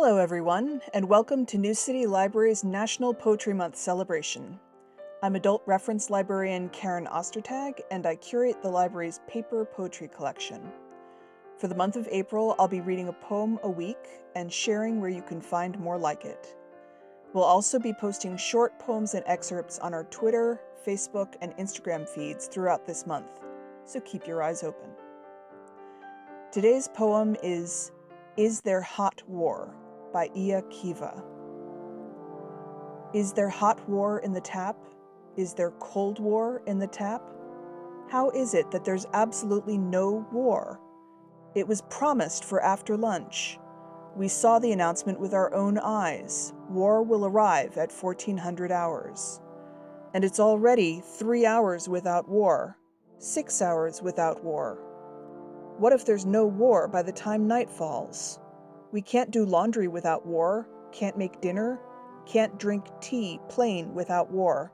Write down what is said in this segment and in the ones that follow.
Hello everyone, and welcome to New City Library's National Poetry Month celebration. I'm adult reference librarian Karen Ostertag, and I curate the library's paper poetry collection. For the month of April, I'll be reading a poem a week and sharing where you can find more like it. We'll also be posting short poems and excerpts on our Twitter, Facebook, and Instagram feeds throughout this month, so keep your eyes open. Today's poem is There Hot War by Iya Kiva. Is there hot war in the tap? Is there cold war in the tap? How is it that there's absolutely no war? It was promised for after lunch. We saw the announcement with our own eyes. War will arrive at 1400 hours. And it's already 3 hours without war, 6 hours without war. What if there's no war by the time night falls? We can't do laundry without war, can't make dinner, can't drink tea plain without war.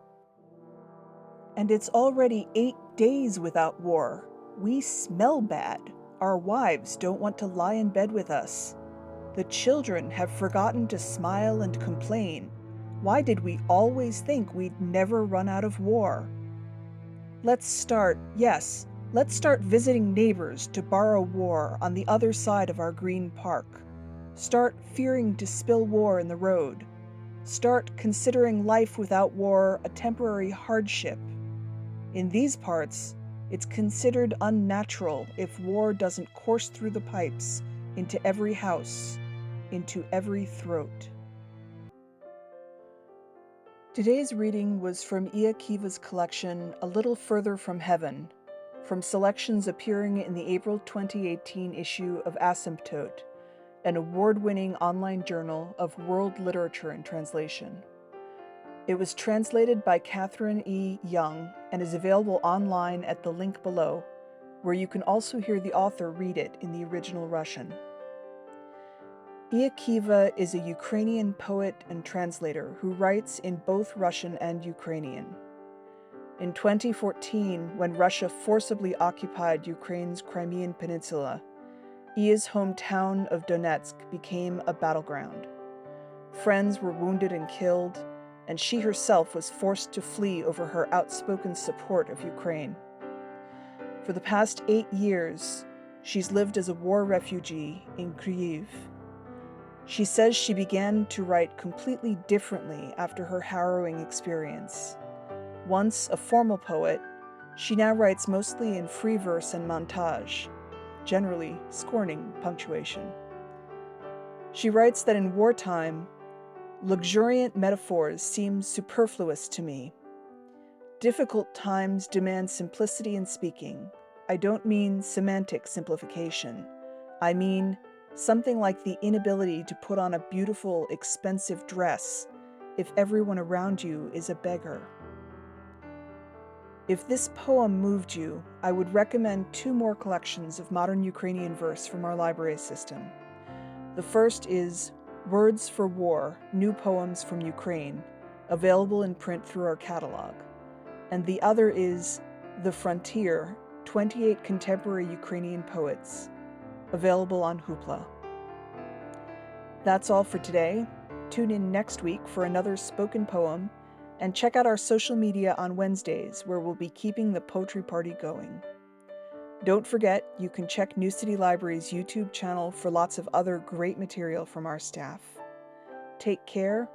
And it's already 8 days without war. We smell bad. Our wives don't want to lie in bed with us. The children have forgotten to smile and complain. Why did we always think we'd never run out of war? Let's start visiting neighbors to borrow war on the other side of our green park. Start fearing to spill war in the road. Start considering life without war a temporary hardship. In these parts, it's considered unnatural if war doesn't course through the pipes into every house, into every throat. Today's reading was from Iya Kiva's collection A Little Further from Heaven, from selections appearing in the April 2018 issue of Asymptote, an award-winning online journal of world literature and translation. It was translated by Katherine E. Young and is available online at the link below, where you can also hear the author read it in the original Russian. Iya Kiva is a Ukrainian poet and translator who writes in both Russian and Ukrainian. In 2014, when Russia forcibly occupied Ukraine's Crimean Peninsula, Iya's hometown of Donetsk became a battleground. Friends were wounded and killed, and she herself was forced to flee over her outspoken support of Ukraine. For the past 8 years, she's lived as a war refugee in Kyiv. She says she began to write completely differently after her harrowing experience. Once a formal poet, she now writes mostly in free verse and montage, generally scorning punctuation. She writes that in wartime, luxuriant metaphors seem superfluous to me. Difficult times demand simplicity in speaking. I don't mean semantic simplification. I mean something like the inability to put on a beautiful, expensive dress if everyone around you is a beggar. If this poem moved you, I would recommend 2 more collections of modern Ukrainian verse from our library system. The first is Words for War, New Poems from Ukraine, available in print through our catalog. And the other is The Frontier, 28 Contemporary Ukrainian Poets, available on Hoopla. That's all for today. Tune in next week for another spoken poem, and check out our social media on Wednesdays, where we'll be keeping the poetry party going. Don't forget, you can check New City Library's YouTube channel for lots of other great material from our staff. Take care,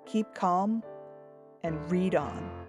keep calm, and read on.